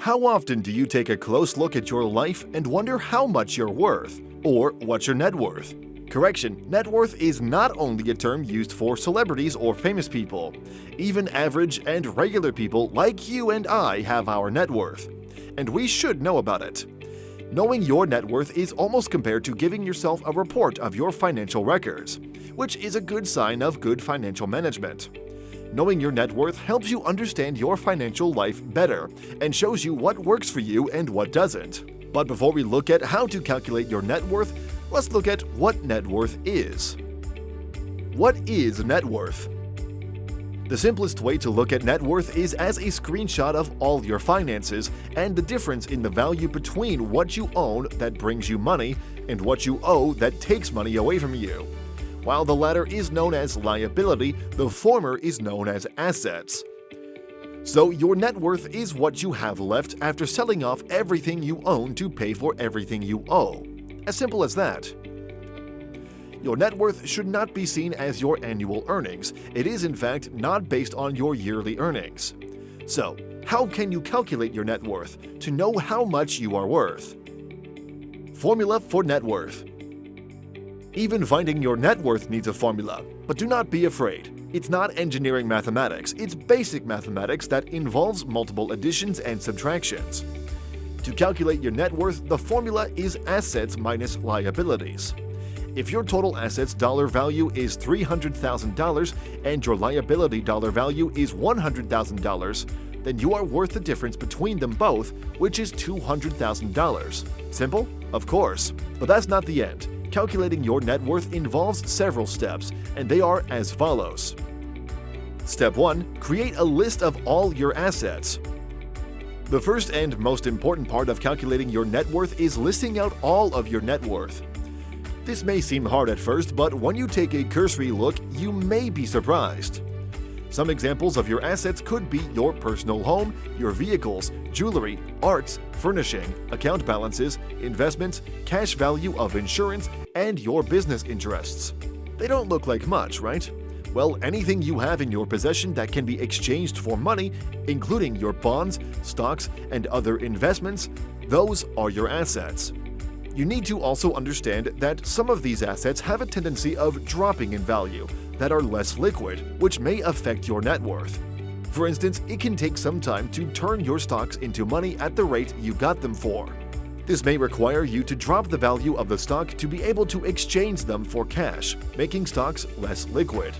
How often do you take a close look at your life and wonder how much you're worth? Or what's your net worth? Correction, net worth is not only a term used for celebrities or famous people. Even average and regular people like you and I have our net worth. And we should know about it. Knowing your net worth is almost compared to giving yourself a report of your financial records, which is a good sign of good financial management. Knowing your net worth helps you understand your financial life better and shows you what works for you and what doesn't. But before we look at how to calculate your net worth, let's look at what net worth is. What is net worth? The simplest way to look at net worth is as a screenshot of all your finances and the difference in the value between what you own that brings you money and what you owe that takes money away from you. While the latter is known as liability, the former is known as assets. So your net worth is what you have left after selling off everything you own to pay for everything you owe. As simple as that. Your net worth should not be seen as your annual earnings. It is in fact not based on your yearly earnings. So, how can you calculate your net worth to know how much you are worth? Formula for net worth. Even finding your net worth needs a formula, but do not be afraid. It's not engineering mathematics, it's basic mathematics that involves multiple additions and subtractions. To calculate your net worth, the formula is assets minus liabilities. If your total assets dollar value is $300,000 and your liability dollar value is $100,000, then you are worth the difference between them both, which is $200,000. Simple? Of course. But that's not the end. Calculating your net worth involves several steps, and they are as follows. Step 1. Create a list of all your assets. The first and most important part of calculating your net worth is listing out all of your net worth. This may seem hard at first, but when you take a cursory look, you may be surprised. Some examples of your assets could be your personal home, your vehicles, jewelry, arts, furnishing, account balances, investments, cash value of insurance, and your business interests. They don't look like much, right? Well, anything you have in your possession that can be exchanged for money, including your bonds, stocks, and other investments, those are your assets. You need to also understand that some of these assets have a tendency of dropping in value, that are less liquid, which may affect your net worth. For instance, it can take some time to turn your stocks into money at the rate you got them for. This may require you to drop the value of the stock to be able to exchange them for cash, making stocks less liquid.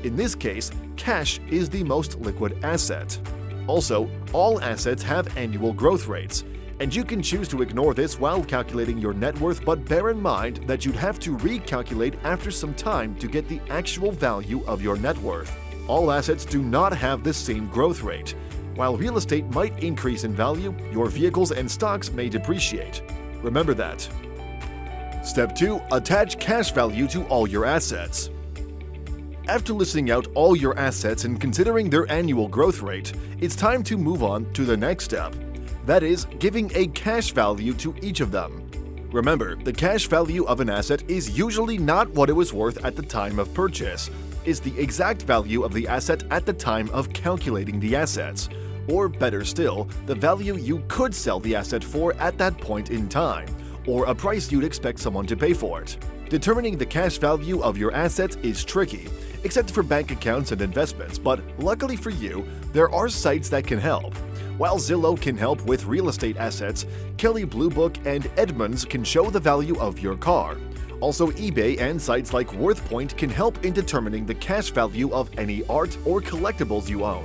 In this case, cash is the most liquid asset. Also, all assets have annual growth rates, and you can choose to ignore this while calculating your net worth, but bear in mind that you'd have to recalculate after some time to get the actual value of your net worth. All assets do not have the same growth rate. While real estate might increase in value, your vehicles and stocks may depreciate. Remember that. Step 2. Attach cash value to all your assets. After listing out all your assets and considering their annual growth rate, it's time to move on to the next step. That is, giving a cash value to each of them. Remember, the cash value of an asset is usually not what it was worth at the time of purchase. It's the exact value of the asset at the time of calculating the assets. Or better still, the value you could sell the asset for at that point in time, or a price you'd expect someone to pay for it. Determining the cash value of your assets is tricky, except for bank accounts and investments, but luckily for you, there are sites that can help. While Zillow can help with real estate assets, Kelley Blue Book and Edmunds can show the value of your car. Also, eBay and sites like WorthPoint can help in determining the cash value of any art or collectibles you own.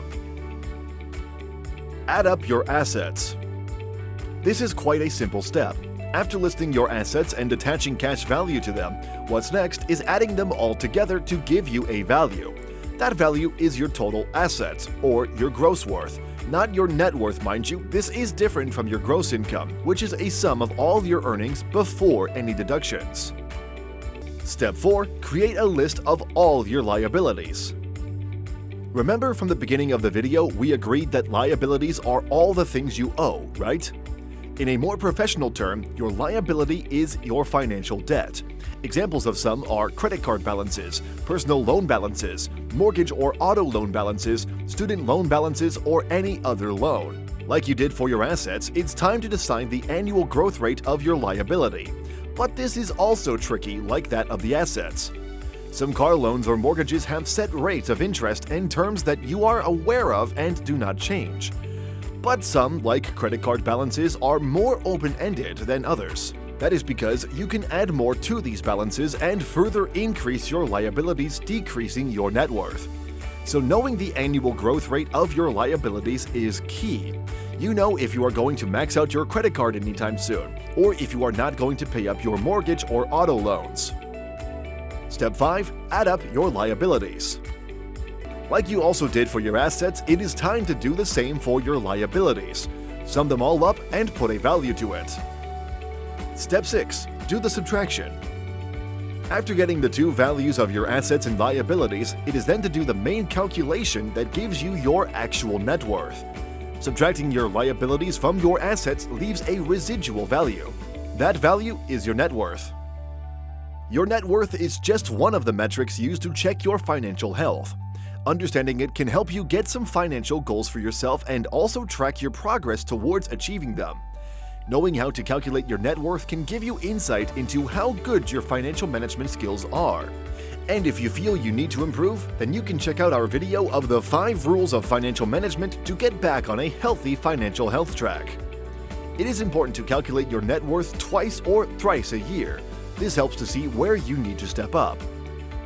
Add up your assets. This is quite a simple step. After listing your assets and attaching cash value to them, what's next is adding them all together to give you a value. That value is your total assets, or your gross worth. Not your net worth, mind you. This is different from your gross income, which is a sum of all your earnings before any deductions. Step 4. Create a list of all your liabilities. Remember from the beginning of the video, we agreed that liabilities are all the things you owe, right? In a more professional term, your liability is your financial debt. Examples of some are credit card balances, personal loan balances, mortgage or auto loan balances, student loan balances, or any other loan. Like you did for your assets, it's time to decide the annual growth rate of your liability. But this is also tricky like that of the assets. Some car loans or mortgages have set rates of interest and terms that you are aware of and do not change. But some, like credit card balances, are more open-ended than others. That is because you can add more to these balances and further increase your liabilities, decreasing your net worth. So knowing the annual growth rate of your liabilities is key. You know if you are going to max out your credit card anytime soon, or if you are not going to pay up your mortgage or auto loans. Step 5. Add up your liabilities. Like you also did for your assets, it is time to do the same for your liabilities. Sum them all up and put a value to it. Step 6. Do the subtraction. After getting the two values of your assets and liabilities, it is then to do the main calculation that gives you your actual net worth. Subtracting your liabilities from your assets leaves a residual value. That value is your net worth. Your net worth is just one of the metrics used to check your financial health. Understanding it can help you get some financial goals for yourself and also track your progress towards achieving them. Knowing how to calculate your net worth can give you insight into how good your financial management skills are. And if you feel you need to improve, then you can check out our video of the 5 rules of financial management to get back on a healthy financial health track. It is important to calculate your net worth twice or thrice a year. This helps to see where you need to step up.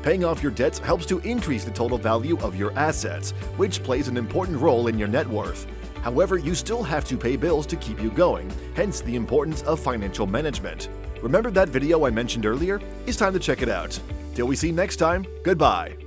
Paying off your debts helps to increase the total value of your assets, which plays an important role in your net worth. However, you still have to pay bills to keep you going, hence the importance of financial management. Remember that video I mentioned earlier? It's time to check it out. Till we see next time, goodbye.